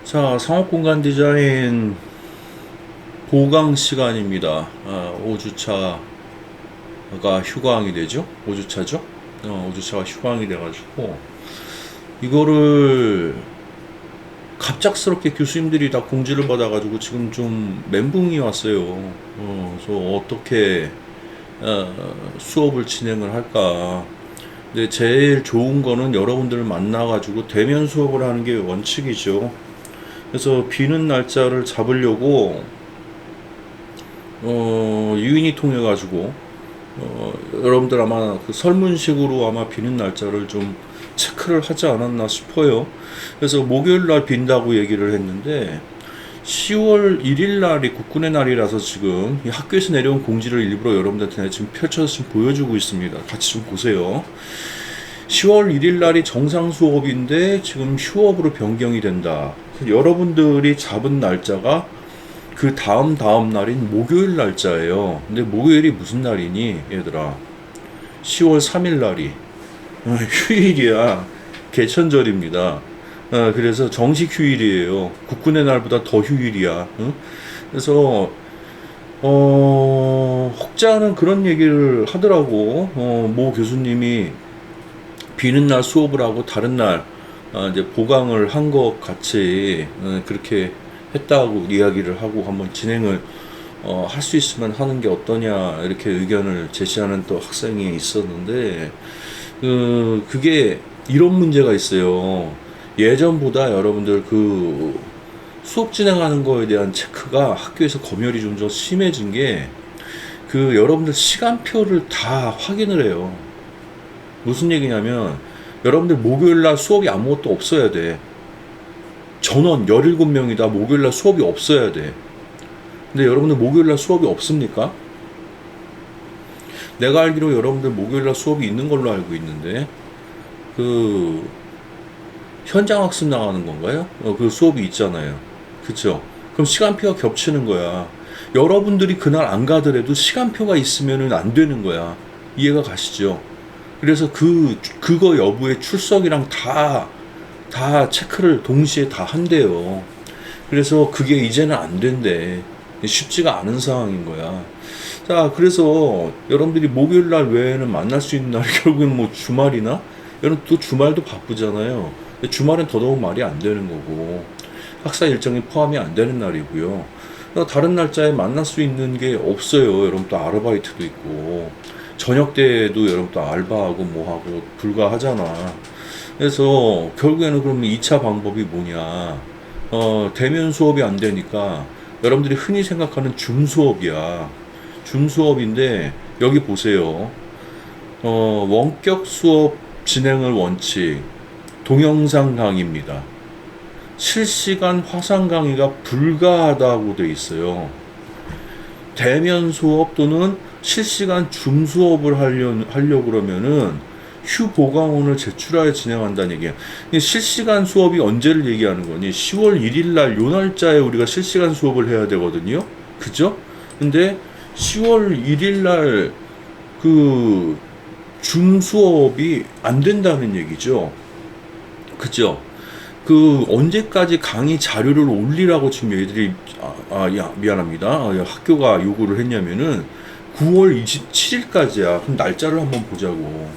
자, 상업공간 디자인 보강 시간입니다. 5주차가 휴강이 되죠? 5주차죠? 5주차가 휴강이 돼가지고, 이거를 갑작스럽게 교수님들이 다 공지를 받아가지고 지금 좀 멘붕이 왔어요. 그래서 어떻게 수업을 진행을 할까. 근데 제일 좋은 거는 여러분들을 만나가지고 대면 수업을 하는 게 원칙이죠. 그래서 비는 날짜를 잡으려고 유인이 통해 가지고 여러분들 아마 그 설문식으로 아마 비는 날짜를 좀 체크를 하지 않았나 싶어요. 그래서 목요일 날 빈다고 얘기를 했는데 10월 1일 날이 국군의 날이라서 지금 이 학교에서 내려온 공지를 일부러 여러분들한테 지금 펼쳐서 지금 보여주고 있습니다. 같이 좀 보세요. 10월 1일 날이 정상 수업인데 지금 휴업으로 변경이 된다. 여러분들이 잡은 날짜가 그 다음 날인 목요일 날짜예요. 근데 목요일이 무슨 날이니, 얘들아? 10월 3일 날이 휴일이야. 개천절입니다. 그래서 정식 휴일이에요. 국군의 날보다 더 휴일이야. 응? 그래서 혹자는 그런 얘기를 하더라고. 모 교수님이 비는 날 수업을 하고 다른 날 이제 보강을 한 것 같이 그렇게 했다고 이야기를 하고 한번 진행을 할 수 있으면 하는 게 어떠냐 이렇게 의견을 제시하는 또 학생이 있었는데 그게 이런 문제가 있어요. 예전보다 여러분들 그 수업 진행하는 거에 대한 체크가 학교에서 검열이 좀 더 심해진 게 그 여러분들 시간표를 다 확인을 해요. 무슨 얘기냐면 여러분들 목요일날 수업이 아무것도 없어야 돼. 전원 17명이다. 목요일날 수업이 없어야 돼. 근데 여러분들 목요일날 수업이 없습니까? 내가 알기로 여러분들 목요일날 수업이 있는 걸로 알고 있는데 그 현장 학습 나가는 건가요? 그 수업이 있잖아요. 그쵸? 그럼 시간표가 겹치는 거야. 여러분들이 그날 안 가더라도 시간표가 있으면 안 되는 거야. 이해가 가시죠? 그래서 그거 여부의 출석이랑 다 체크를 동시에 다 한대요. 그래서 그게 이제는 안 된대. 쉽지가 않은 상황인 거야. 자, 그래서 여러분들이 목요일 날 외에는 만날 수 있는 날이 결국엔 뭐 주말이나? 여러분 또 주말도 바쁘잖아요. 근데 주말은 더더욱 말이 안 되는 거고, 학사 일정이 포함이 안 되는 날이고요. 그러니까 다른 날짜에 만날 수 있는 게 없어요. 여러분 또 아르바이트도 있고. 저녁 때도 여러분 또 알바하고 뭐하고 불가하잖아. 그래서 결국에는 그러면 2차 방법이 뭐냐. 대면 수업이 안 되니까 여러분들이 흔히 생각하는 줌 수업이야. 줌 수업인데 여기 보세요. 원격 수업 진행을 원칙. 동영상 강의입니다. 실시간 화상 강의가 불가하다고 돼 있어요. 대면 수업 또는 실시간 줌 수업을 하려고 그러면은 휴보강원을 제출하여 진행한다는 얘기야. 실시간 수업이 언제를 얘기하는 거니? 10월 1일 날 요 날짜에 우리가 실시간 수업을 해야 되거든요. 그죠? 근데 10월 1일 날 그 줌 수업이 안 된다는 얘기죠. 그죠? 그 언제까지 강의 자료를 올리라고 지금 얘들이 야 미안합니다. 학교가 요구를 했냐면은 9월 27일까지야. 그럼 날짜를 한번 보자고.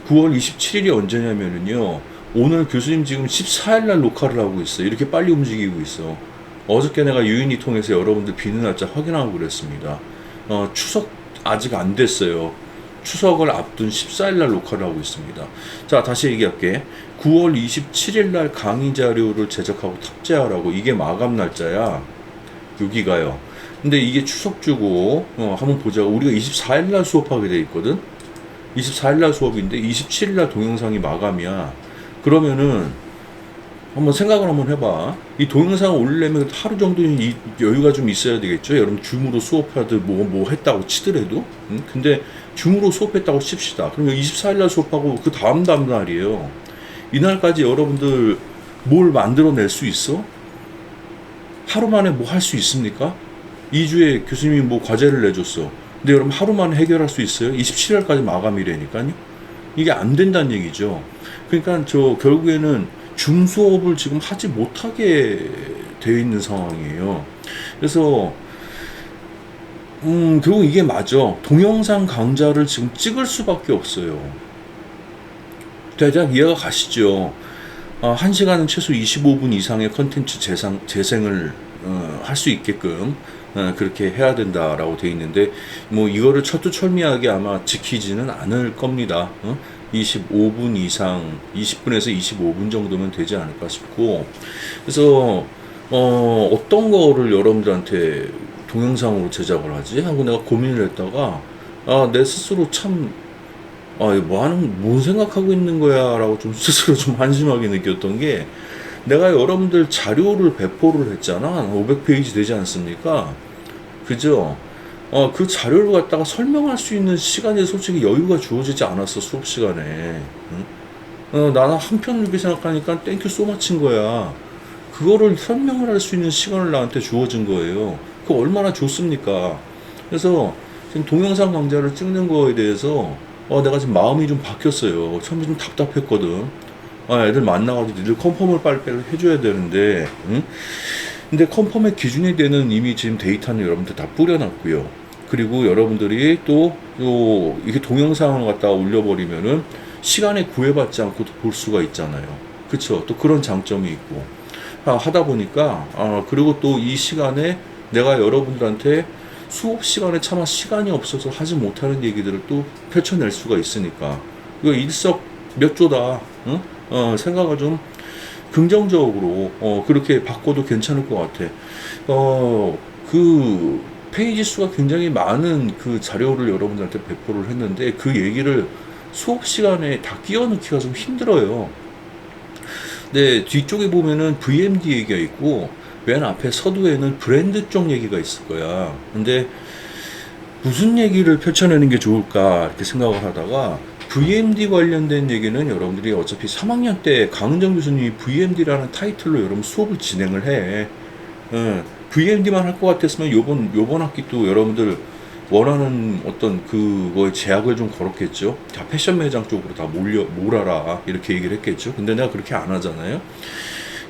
9월 27일이 언제냐면은요. 오늘 교수님 지금 14일 날 녹화를 하고 있어요. 이렇게 빨리 움직이고 있어. 어저께 내가 유인이 통해서 여러분들 비는 날짜 확인하고 그랬습니다. 추석 아직 안 됐어요. 추석을 앞둔 14일 날 녹화를 하고 있습니다. 자, 다시 얘기할게. 9월 27일 날 강의 자료를 제작하고 탑재하라고. 이게 마감 날짜야. 여기가요. 근데 이게 추석주고 한번 보자고. 우리가 24일 날 수업하게 돼 있거든. 24일 날 수업인데 27일 날 동영상이 마감이야. 그러면은 한번 생각을 한번 해봐. 이 동영상을 올리려면 하루 정도는 이 여유가 좀 있어야 되겠죠. 여러분 줌으로 수업하듯 뭐 했다고 치더라도. 근데 줌으로 수업했다고 칩시다. 그러면 24일 날 수업하고 그 다음 날이에요. 이날까지 여러분들 뭘 만들어낼 수 있어? 하루 만에 뭐 할 수 있습니까? 2주에 교수님이 뭐 과제를 내줬어. 근데 여러분 하루 만에 해결할 수 있어요? 27일까지 마감이라니까요. 이게 안 된다는 얘기죠. 그러니까 저 결국에는 줌 수업을 지금 하지 못하게 되어 있는 상황이에요. 그래서 결국 이게 맞아. 동영상 강좌를 지금 찍을 수밖에 없어요. 대략 이해가 가시죠? 1시간은 최소 25분 이상의 컨텐츠 재생을 할 수 있게끔 그렇게 해야 된다라고 돼 있는데, 뭐 이거를 철두철미하게 아마 지키지는 않을 겁니다. 25분 이상, 20분에서 25분 정도면 되지 않을까 싶고, 그래서 어떤 거를 여러분들한테 동영상으로 제작을 하지 하고 내가 고민을 했다가, 내 스스로 참, 뭔 생각하고 있는 거야 라고 좀 스스로 좀 한심하게 느꼈던 게, 내가 여러분들 자료를 배포를 했잖아. 500페이지 되지 않습니까? 그죠? 그 자료를 갖다가 설명할 수 있는 시간이 솔직히 여유가 주어지지 않았어, 수업 시간에. 응? 나는 한편 이렇게 생각하니까 땡큐 소마치인 거야. 그거를 설명을 할 수 있는 시간을 나한테 주어진 거예요. 그거 얼마나 좋습니까? 그래서 지금 동영상 강좌를 찍는 거에 대해서 내가 지금 마음이 좀 바뀌었어요. 처음에 좀 답답했거든. 애들 만나가지고 니들 컨펌을 빨리빨리 해줘야 되는데, 응? 근데 컨펌의 기준이 되는 이미 지금 데이터는 여러분들 다 뿌려놨고요. 그리고 여러분들이 또 이게 동영상을 갖다가 올려버리면은 시간에 구애받지 않고 볼 수가 있잖아요. 그쵸? 또 그런 장점이 있고 하다 보니까 그리고 또 이 시간에 내가 여러분들한테 수업 시간에 차마 시간이 없어서 하지 못하는 얘기들을 또 펼쳐낼 수가 있으니까 이거 일석몇조다. 응? 생각을 좀 긍정적으로 그렇게 바꿔도 괜찮을 것 같아. 그 페이지 수가 굉장히 많은 그 자료를 여러분들한테 배포를 했는데 그 얘기를 수업 시간에 다 끼워 넣기가 좀 힘들어요. 근데 뒤쪽에 보면은 VMD 얘기가 있고 맨 앞에 서두에는 브랜드 쪽 얘기가 있을 거야. 근데 무슨 얘기를 펼쳐내는 게 좋을까 이렇게 생각을 하다가 VMD 관련된 얘기는 여러분들이 어차피 3학년 때 강은정 교수님이 VMD라는 타이틀로 여러분 수업을 진행을 해. VMD만 할 것 같았으면 요번 학기 또 여러분들 원하는 어떤 그거에 제약을 좀 걸었겠죠. 다 패션 매장 쪽으로 다 몰아라 이렇게 얘기를 했겠죠. 근데 내가 그렇게 안 하잖아요.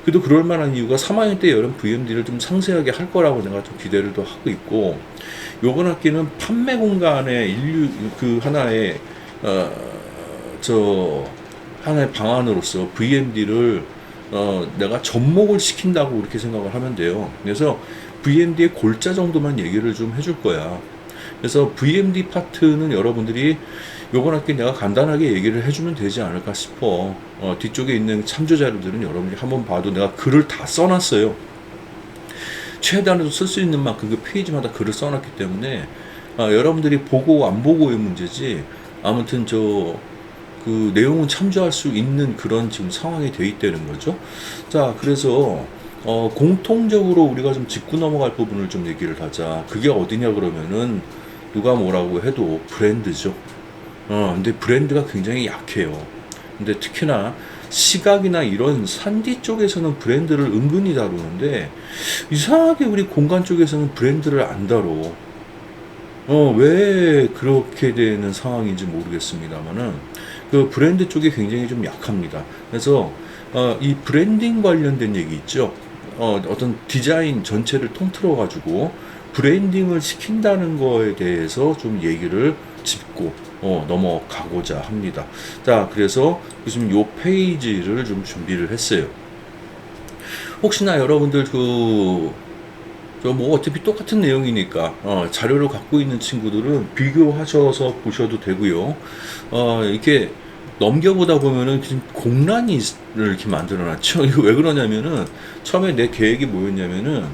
그래도 그럴 만한 이유가 3학년 때 여름 VMD를 좀 상세하게 할 거라고 내가 좀 기대를 또 하고 있고, 요번 학기는 판매 공간의 하나의 하나의 방안으로서 VMD를 내가 접목을 시킨다고 그렇게 생각을 하면 돼요. 그래서 VMD의 골자 정도만 얘기를 좀 해줄 거야. 그래서 VMD 파트는 여러분들이 요번 학기 내가 간단하게 얘기를 해주면 되지 않을까 싶어. 뒤쪽에 있는 참조 자료들은 여러분들이 한번 봐도 내가 글을 다 써놨어요. 최대한으로 쓸 수 있는 만큼 그 페이지마다 글을 써놨기 때문에 여러분들이 보고 안 보고의 문제지, 아무튼 그 내용은 참조할 수 있는 그런 지금 상황이 돼 있다는 거죠. 자, 그래서 공통적으로 우리가 좀 짚고 넘어갈 부분을 좀 얘기를 하자. 그게 어디냐 그러면은 누가 뭐라고 해도 브랜드죠. 근데 브랜드가 굉장히 약해요. 근데 특히나 시각이나 이런 산디 쪽에서는 브랜드를 은근히 다루는데 이상하게 우리 공간 쪽에서는 브랜드를 안 다뤄. 왜 그렇게 되는 상황인지 모르겠습니다만은 그 브랜드 쪽이 굉장히 좀 약합니다. 그래서 이 브랜딩 관련된 얘기 있죠. 어떤 디자인 전체를 통틀어 가지고 브랜딩을 시킨다는 거에 대해서 좀 얘기를 짚고 넘어가고자 합니다. 자, 그래서 지금 요 페이지를 좀 준비를 했어요. 혹시나 여러분들 뭐 어차피 똑같은 내용이니까 자료를 갖고 있는 친구들은 비교하셔서 보셔도 되고요. 이렇게 넘겨보다 보면은 지금 공란을 이렇게 만들어놨죠. 이거 왜 그러냐면은 처음에 내 계획이 뭐였냐면은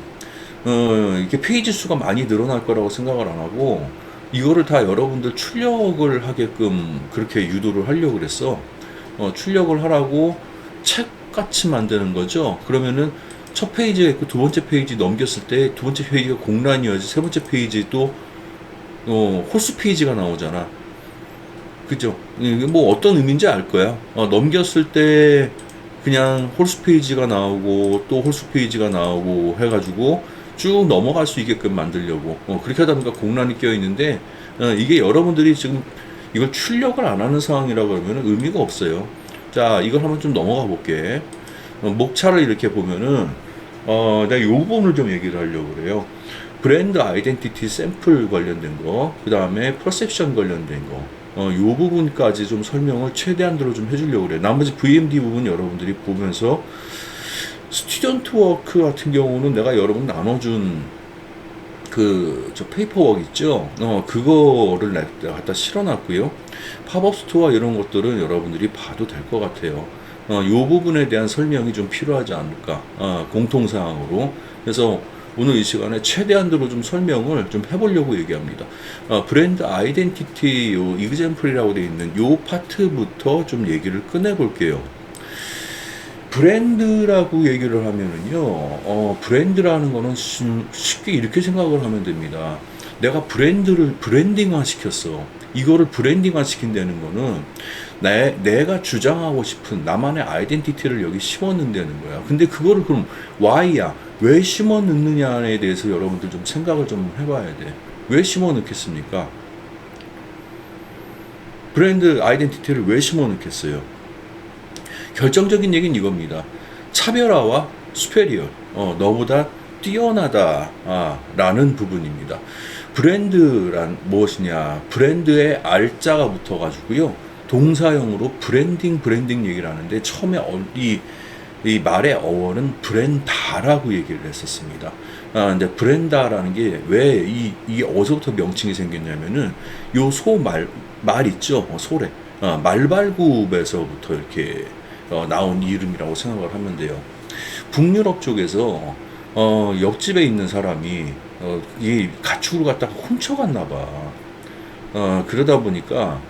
이렇게 페이지 수가 많이 늘어날 거라고 생각을 안 하고 이거를 다 여러분들 출력을 하게끔 그렇게 유도를 하려고 그랬어. 출력을 하라고 책같이 만드는 거죠. 그러면은 첫 페이지가 있고 두 번째 페이지 넘겼을 때 두 번째 페이지가 공란이어야지 세 번째 페이지 또 홀수 페이지가 나오잖아. 그죠? 이게 뭐 어떤 의미인지 알 거야. 넘겼을 때 그냥 홀수 페이지가 나오고 또 홀수 페이지가 나오고 해가지고 쭉 넘어갈 수 있게끔 만들려고 그렇게 하다 보니까 공란이 껴 있는데 이게 여러분들이 지금 이걸 출력을 안 하는 상황이라 그러면 의미가 없어요. 자, 이걸 한번 좀 넘어가 볼게. 목차를 이렇게 보면은 내가 이 부분을 좀 얘기를 하려고 그래요. 브랜드 아이덴티티 샘플 관련된 거, 그 다음에 퍼셉션 관련된 거, 이 부분까지 좀 설명을 최대한으로 좀 해주려고 그래요. 나머지 VMD 부분 여러분들이 보면서 스튜던트 워크 같은 경우는 내가 여러분 나눠준 저 페이퍼워크 있죠? 그거를 내가 갖다 실어놨고요. 팝업 스토어 이런 것들은 여러분들이 봐도 될 것 같아요. 요 부분에 대한 설명이 좀 필요하지 않을까, 공통사항으로. 그래서 오늘 이 시간에 최대한으로 좀 설명을 좀 해보려고 얘기합니다. 브랜드 아이덴티티 요 이그젬플이라고 되어 있는 요 파트부터 좀 얘기를 꺼내볼게요. 브랜드라고 얘기를 하면은요, 브랜드라는 거는 쉽게 이렇게 생각을 하면 됩니다. 내가 브랜드를 브랜딩화 시켰어. 이거를 브랜딩화 시킨다는 거는 내가 주장하고 싶은 나만의 아이덴티티를 여기 심어 넣는다는 거야. 근데 그거를 그럼 why야? 왜 심어 넣느냐에 대해서 여러분들 좀 생각을 좀 해봐야 돼. 왜 심어 넣겠습니까? 브랜드 아이덴티티를 왜 심어 넣겠어요? 결정적인 얘기는 이겁니다. 차별화와 수페리얼, 너보다 뛰어나다, 라는 부분입니다. 브랜드란 무엇이냐? 브랜드의 R자가 붙어가지고요. 동사형으로 브랜딩 얘기를 하는데 처음에 이 말의 어원은 브랜다라고 얘기를 했었습니다. 근데 브랜다라는 게 왜 이 어디서부터 명칭이 생겼냐면은 요 말 있죠? 소래. 말발굽에서부터 이렇게 나온 이름이라고 생각을 하면 돼요. 북유럽 쪽에서 옆집에 있는 사람이 이 가축을 갖다가 훔쳐갔나 봐. 그러다 보니까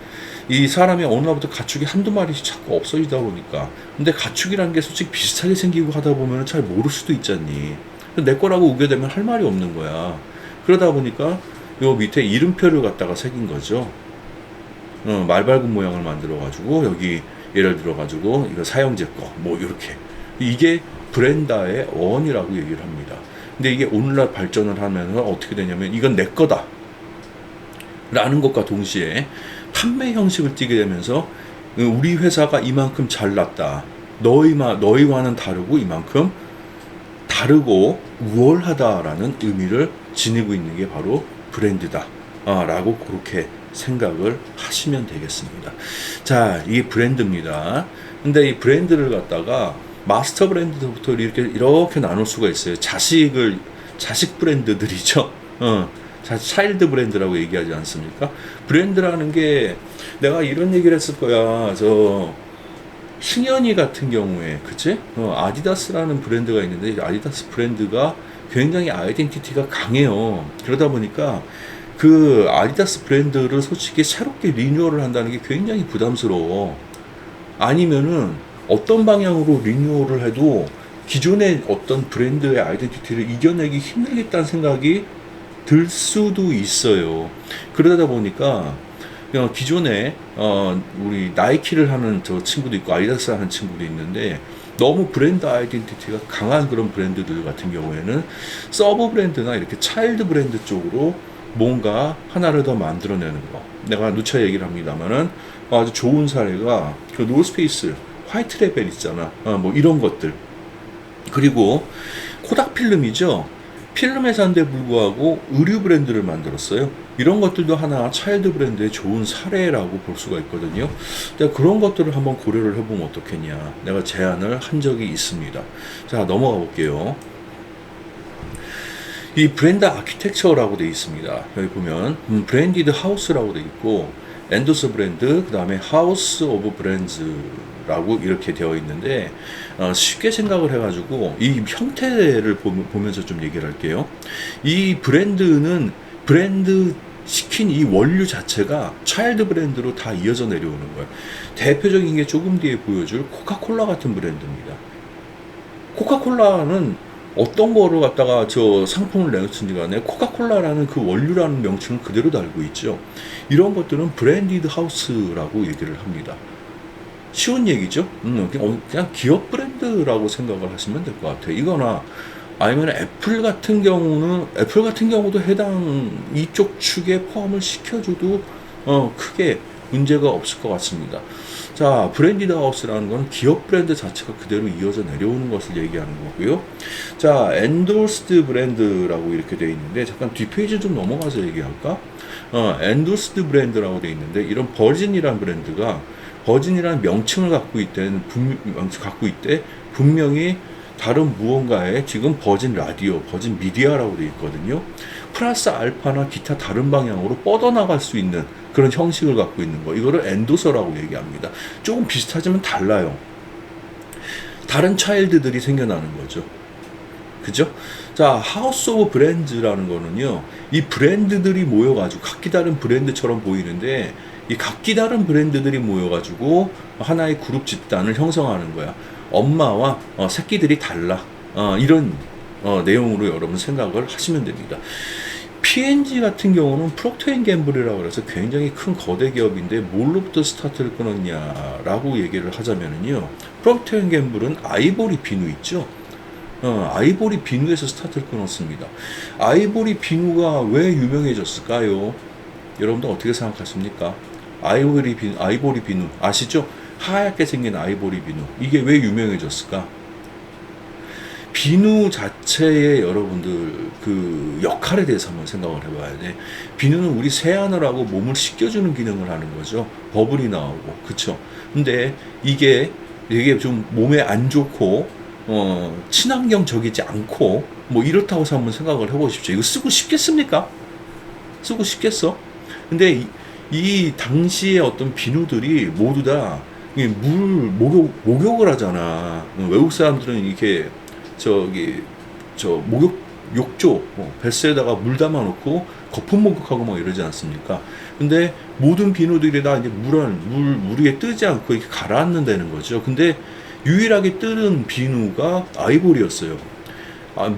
이 사람이 어느 날부터 가축이 한두 마리씩 자꾸 없어지다 보니까, 근데 가축이라는 게 솔직히 비슷하게 생기고 하다 보면 잘 모를 수도 있잖니. 내 거라고 우게 되면 할 말이 없는 거야. 그러다 보니까 요 밑에 이름표를 갖다가 새긴 거죠. 말발굽 모양을 만들어 가지고 여기 예를 들어 가지고 이거 사형제 거 뭐 이렇게, 이게 브랜다의 어원이라고 얘기를 합니다. 근데 이게 오늘날 발전을 하면서 어떻게 되냐면 이건 내 거다 라는 것과 동시에 판매 형식을 띠게 되면서 우리 회사가 이만큼 잘났다, 너희와는 다르고 이만큼 다르고 우월하다라는 의미를 지니고 있는 게 바로 브랜드다, 라고 그렇게 생각을 하시면 되겠습니다. 자, 이게 브랜드입니다. 근데 이 브랜드를 갖다가 마스터 브랜드부터 이렇게 나눌 수가 있어요. 자식 브랜드들이죠. 차일드 브랜드라고 얘기하지 않습니까? 브랜드라는 게 내가 이런 얘기를 했을 거야. 승현이 같은 경우에, 그치? 아디다스라는 브랜드가 있는데, 아디다스 브랜드가 굉장히 아이덴티티가 강해요. 그러다 보니까 그 아디다스 브랜드를 솔직히 새롭게 리뉴얼을 한다는 게 굉장히 부담스러워. 아니면은 어떤 방향으로 리뉴얼을 해도 기존의 어떤 브랜드의 아이덴티티를 이겨내기 힘들겠다는 생각이 들 수도 있어요. 그러다 보니까 기존에 우리 나이키를 하는 저 친구도 있고 아디다스 하는 친구도 있는데, 너무 브랜드 아이덴티티가 강한 그런 브랜드들 같은 경우에는 서브 브랜드나 이렇게 차일드 브랜드 쪽으로 뭔가 하나를 더 만들어내는 거. 내가 누차 얘기를 합니다만은 아주 좋은 사례가 그 노스페이스 화이트 레벨 있잖아. 뭐 이런 것들. 그리고 코닥 필름이죠. 필름 회사인데 불구하고 의류 브랜드를 만들었어요. 이런 것들도 하나 차일드 브랜드의 좋은 사례라고 볼 수가 있거든요. 그런 것들을 한번 고려를 해보면 어떻겠냐. 내가 제안을 한 적이 있습니다. 자, 넘어가 볼게요. 이 브랜드 아키텍처라고 되어 있습니다. 여기 보면 브랜디드 하우스라고 되어 있고, 엔도스 브랜드, 그 다음에 하우스 오브 브랜즈라고 이렇게 되어 있는데, 쉽게 생각을 해가지고 이 형태를 보면서 좀 얘기를 할게요. 이 브랜드는 브랜드 시킨 이 원류 자체가 차일드 브랜드로 다 이어져 내려오는 거예요. 대표적인 게 조금 뒤에 보여줄 코카콜라 같은 브랜드입니다. 코카콜라는 어떤 거를 갖다가 상품을 내놓든지 간에 코카콜라라는 그 원류라는 명칭을 그대로 달고 있죠. 이런 것들은 브랜디드 하우스라고 얘기를 합니다. 쉬운 얘기죠. 그냥 기업 브랜드라고 생각을 하시면 될 것 같아요. 이거나 아니면 애플 같은 경우도 해당 이쪽 축에 포함을 시켜줘도 크게 문제가 없을 것 같습니다. 자, 브랜디드 하우스라는 건 기업 브랜드 자체가 그대로 이어져 내려오는 것을 얘기하는 거고요. 자, 엔도스드 브랜드라고 이렇게 되어 있는데, 잠깐 뒷페이지 좀 넘어가서 얘기할까? 엔도스드 브랜드라고 되어 있는데, 이런 버진이라는 브랜드가 버진이라는 명칭을 갖고 있대 분명히 다른 무언가에 지금 버진 라디오, 버진 미디어라고 되어 있거든요. 플러스 알파나 기타 다른 방향으로 뻗어나갈 수 있는 그런 형식을 갖고 있는 거. 이거를 엔도서라고 얘기합니다. 조금 비슷하지만 달라요. 다른 차일드들이 생겨나는 거죠. 그죠? 자, 하우스 오브 브랜드라는 거는요, 이 브랜드들이 모여가지고 각기 다른 브랜드처럼 보이는데, 이 각기 다른 브랜드들이 모여가지고 하나의 그룹 집단을 형성하는 거야. 엄마와 새끼들이 달라. 이런 내용으로 여러분 생각을 하시면 됩니다. P&G 같은 경우는 프록터앤갬블이라고 해서 굉장히 큰 거대 기업인데 뭘로부터 스타트를 끊었냐라고 얘기를 하자면요, 프록터앤갬블은 아이보리 비누 있죠. 아이보리 비누에서 스타트를 끊었습니다. 아이보리 비누가 왜 유명해졌을까요? 여러분들 어떻게 생각하십니까? 아이보리 비누 아시죠? 하얗게 생긴 아이보리 비누. 이게 왜 유명해졌을까? 비누 자체의 여러분들 그 역할에 대해서 한번 생각을 해봐야 돼. 비누는 우리 세안을 하고 몸을 씻겨주는 기능을 하는 거죠. 버블이 나오고, 그쵸? 근데 이게 좀 몸에 안 좋고, 친환경적이지 않고, 뭐 이렇다고 해서 한번 생각을 해보십시오. 이거 쓰고 싶겠습니까? 쓰고 싶겠어? 근데 이 당시의 어떤 비누들이 모두 다 목욕을 하잖아. 외국 사람들은 이렇게 욕조, 뱃에다가 물 담아놓고 거품 목욕하고 막 이러지 않습니까? 근데 모든 비누들이 다 이제 물 위에 뜨지 않고 이렇게 가라앉는다는 거죠. 근데 유일하게 뜨는 비누가 아이보리였어요.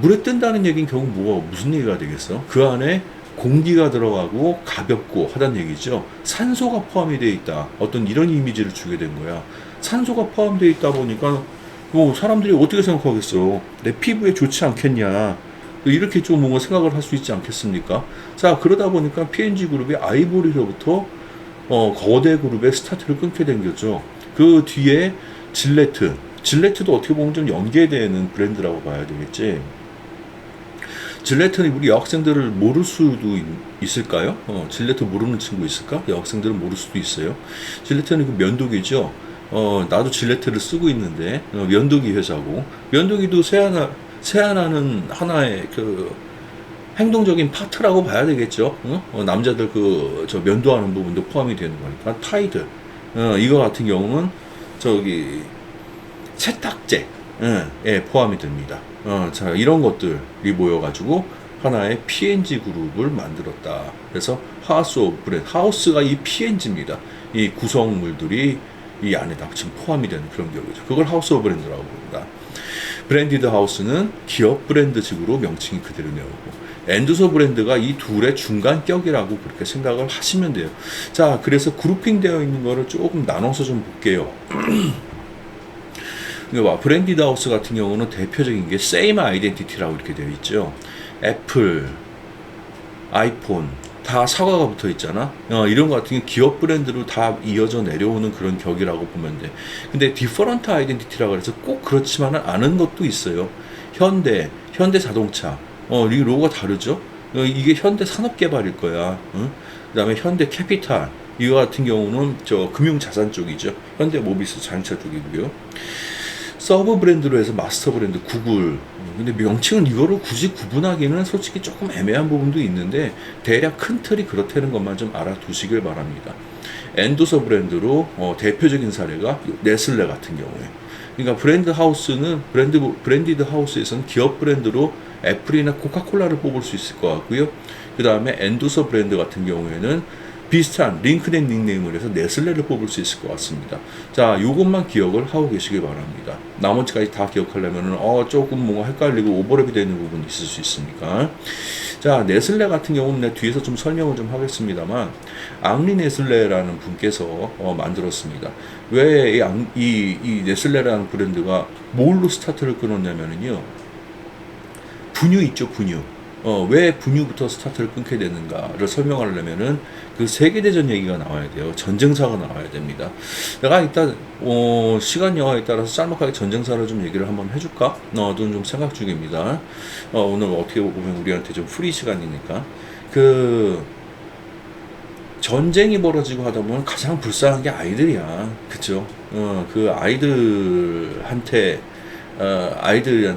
물에 뜬다는 얘기는 결국 무슨 얘기가 되겠어? 그 안에 공기가 들어가고 가볍고 하단 얘기죠. 산소가 포함이 되어 있다. 어떤 이런 이미지를 주게 된 거야. 산소가 포함되어 있다 보니까 사람들이 어떻게 생각하겠어? 내 피부에 좋지 않겠냐? 이렇게 좀 뭔가 생각을 할 수 있지 않겠습니까? 자, 그러다 보니까 P&G 그룹이 아이보리로부터 거대 그룹의 스타트를 끊게 된 거죠. 그 뒤에 질레트도 어떻게 보면 좀 연계되는 브랜드라고 봐야 되겠지. 질레트는 우리 여학생들을 모를 수도 있을까요? 질레트 모르는 친구 있을까? 여학생들은 모를 수도 있어요. 질레트는 그 면도기죠. 나도 질레트를 쓰고 있는데, 면도기 회사고, 면도기도 세안하는 하나의 그 행동적인 파트라고 봐야 되겠죠. 남자들 면도하는 부분도 포함이 되는 거니까. 타이드. 이거 같은 경우는 세탁제. 예, 포함이 됩니다. 자, 이런 것들이 모여가지고 하나의 P&G 그룹을 만들었다. 그래서 하우스 오브 브랜드, 하우스가 이 P&G입니다. 이 구성물들이 이 안에 다 지금 포함이 되는 그런 기업이죠. 그걸 하우스 오브 브랜드라고 부릅니다. 브랜디드 하우스는 기업 브랜드식으로 명칭이 그대로 내오고, 엔드서 브랜드가 이 둘의 중간격이라고 그렇게 생각을 하시면 돼요. 자, 그래서 그룹핑 되어 있는 거를 조금 나눠서 좀 볼게요. 브랜디드 하우스 같은 경우는 대표적인 게 세임 아이덴티티라고 이렇게 되어 있죠. 애플, 아이폰 다 사과가 붙어 있잖아. 이런 거 같은 게 기업 브랜드로 다 이어져 내려오는 그런 격이라고 보면 돼. 근데 디퍼런트 아이덴티티라고 해서 꼭 그렇지만은 않은 것도 있어요. 현대 자동차, 이 로고가 다르죠. 이게 현대 산업개발일 거야. 그 다음에 현대 캐피탈, 이거 같은 경우는 금융자산 쪽이죠. 현대 모비스 자동차 쪽이고요. 서브 브랜드로 해서 마스터 브랜드 구글. 근데 명칭은 이거를 굳이 구분하기는 솔직히 조금 애매한 부분도 있는데, 대략 큰 틀이 그렇다는 것만 좀 알아두시길 바랍니다. 엔도서 브랜드로 대표적인 사례가 네슬레 같은 경우에. 그러니까 브랜디드 하우스에서는 기업 브랜드로 애플이나 코카콜라를 뽑을 수 있을 것 같고요. 그 다음에 엔도서 브랜드 같은 경우에는 비슷한 링크넥 닉네임을 해서 네슬레를 뽑을 수 있을 것 같습니다. 자, 요것만 기억을 하고 계시길 바랍니다. 나머지까지 다 기억하려면은 조금 뭔가 헷갈리고 오버랩이 되는 부분이 있을 수 있으니까. 자, 네슬레 같은 경우는 내가 뒤에서 좀 설명을 좀 하겠습니다만, 앙리 네슬레라는 분께서 만들었습니다. 왜 이 네슬레라는 브랜드가 뭘로 스타트를 끊었냐면은요, 분유 있죠, 분유. 왜 분유부터 스타트를 끊게 되는가를 설명하려면은 그 세계대전 얘기가 나와야 돼요. 전쟁사가 나와야 됩니다. 내가 일단 시간 여하에 따라서 짤막하게 전쟁사를 좀 얘기를 한번 해줄까? 좀 생각 중입니다. 오늘 어떻게 보면 우리한테 좀 프리 시간이니까 그 전쟁이 벌어지고 하다 보면 가장 불쌍한 게 아이들이야. 그쵸? 그 아이들한테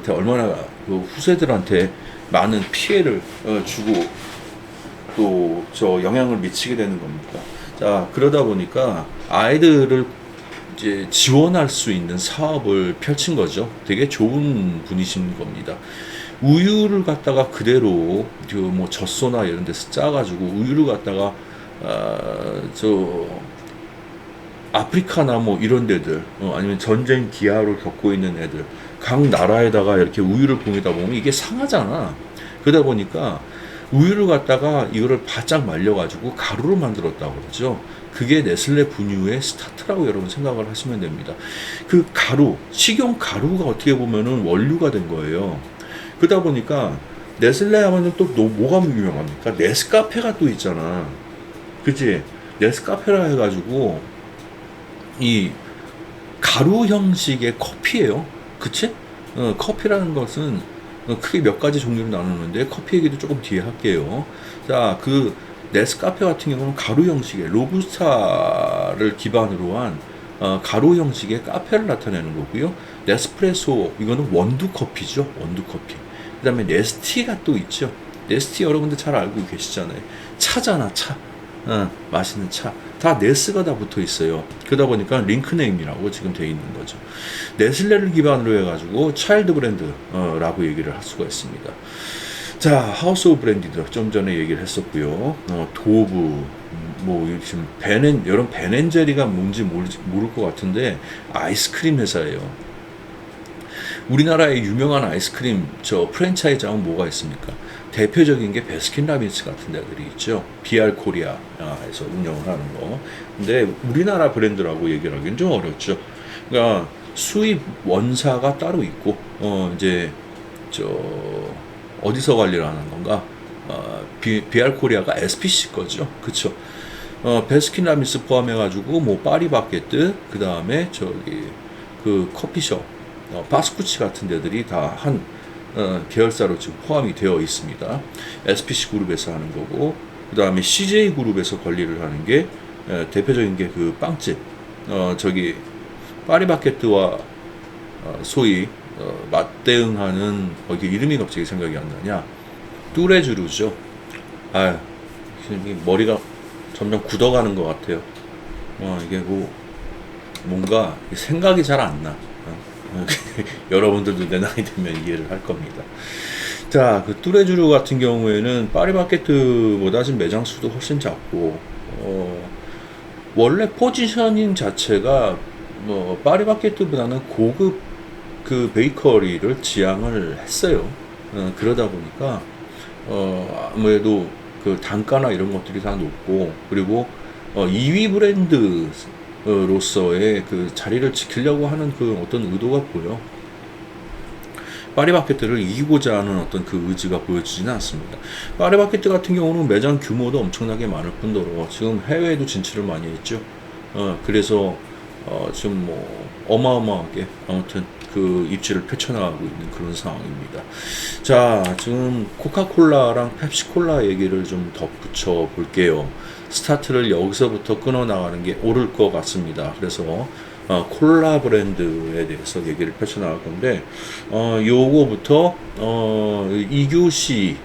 얼마나 그 후세들한테 많은 피해를 주고 또 저 영향을 미치게 되는 겁니까? 자, 그러다 보니까 아이들을 이제 지원할 수 있는 사업을 펼친 거죠. 되게 좋은 분이신 겁니다. 우유를 갖다가 그대로 그 뭐 젖소나 이런 데서 짜가지고 우유를 갖다가 저 아프리카나 뭐 이런 데들 아니면 전쟁 기아를 겪고 있는 애들 각 나라에다가 이렇게 우유를 보내다 보면 이게 상하잖아. 그러다 보니까 우유를 갖다가 이거를 바짝 말려가지고 가루로 만들었다고 그러죠. 그게 네슬레 분유의 스타트라고 여러분 생각을 하시면 됩니다. 그 가루, 식용 가루가 어떻게 보면은 원료가 된 거예요. 그러다 보니까 네슬레 하면 또 뭐가 유명합니까? 네스카페가 또 있잖아. 그치? 네스카페라 해가지고 이 가루 형식의 커피예요. 그치? 커피라는 것은 크게 몇 가지 종류로 나누는데 커피 얘기도 조금 뒤에 할게요. 자, 그 네스카페 같은 경우는 가루 형식의 로부스타를 기반으로 한 가루 형식의 카페를 나타내는 거고요. 네스프레소 이거는 원두 커피죠. 원두 커피. 그다음에 네스티가 또 있죠. 네스티 여러분들 잘 알고 계시잖아요. 차잖아, 차. 맛있는 차. 다 네스가 다 붙어 있어요. 그러다 보니까 링크네임이라고 지금 돼 있는 거죠. 네슬레를 기반으로 해가지고 차일드 브랜드라고 얘기를 할 수가 있습니다. 자, 하우스 오브 브랜디드 좀 전에 얘기를 했었고요. 도브, 뭐 지금 여러분 벤앤제리가 뭔지 모를 것 같은데 아이스크림 회사예요. 우리나라의 유명한 아이스크림 저 프랜차이즈하면 뭐가 있습니까? 대표적인 게 베스킨라빈스 같은 데들이 있죠. BR 코리아에서 운영을 하는 거. 근데 우리나라 브랜드라고 얘기를 하기는 좀 어렵죠. 그러니까 수입 원사가 따로 있고, 이제 저 어디서 관리를 하는 건가? BR 코리아가 SPC 거죠. 그쵸? 베스킨라빈스 포함해가지고 뭐 파리바게뜨, 그 다음에 저기 그 커피숍, 바스쿠치 같은 데들이 다 한 계열사로 지금 포함이 되어 있습니다. SPC 그룹에서 하는 거고, 그 다음에 CJ 그룹에서 관리를 하는 게 대표적인 게 그 빵집, 저기 파리바게뜨와 소위 맞대응하는 거기 이름이 갑자기 생각이 안 나냐? 뚜레쥬르죠. 아, 머리가 점점 굳어가는 것 같아요. 이게 뭐 뭔가 생각이 잘 안 나. 여러분들도 내 나이 되면 이해를 할 겁니다. 자, 그 뚜레쥬르 같은 경우에는 파리바게뜨보다 지금 매장 수도 훨씬 작고, 원래 포지셔닝 자체가 뭐 파리바게뜨보다는 고급 그 베이커리를 지향을 했어요. 그러다 보니까 아무래도 그 단가나 이런 것들이 다 높고, 그리고 2위 브랜드로서의 그 자리를 지키려고 하는 그 어떤 의도가 보여. 파리바게뜨를 이기고자 하는 어떤 그 의지가 보여지지는 않습니다. 파리바게뜨 같은 경우는 매장 규모도 엄청나게 많을 뿐더러 지금 해외에도 진출을 많이 했죠. 그래서 지금 뭐 어마어마하게 아무튼 그 입지를 펼쳐나가고 있는 그런 상황입니다. 자, 지금 코카콜라랑 펩시콜라 얘기를 좀 덧붙여 볼게요. 스타트를 여기서부터 끊어 나가는 게 옳을 것 같습니다. 그래서 콜라 브랜드에 대해서 얘기를 펼쳐나갈 건데, 요거부터 2교시의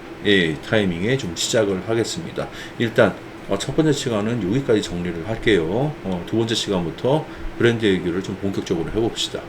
타이밍에 좀 시작을 하겠습니다. 일단 첫 번째 시간은 여기까지 정리를 할게요. 두 번째 시간부터 브랜드 얘기를 좀 본격적으로 해봅시다.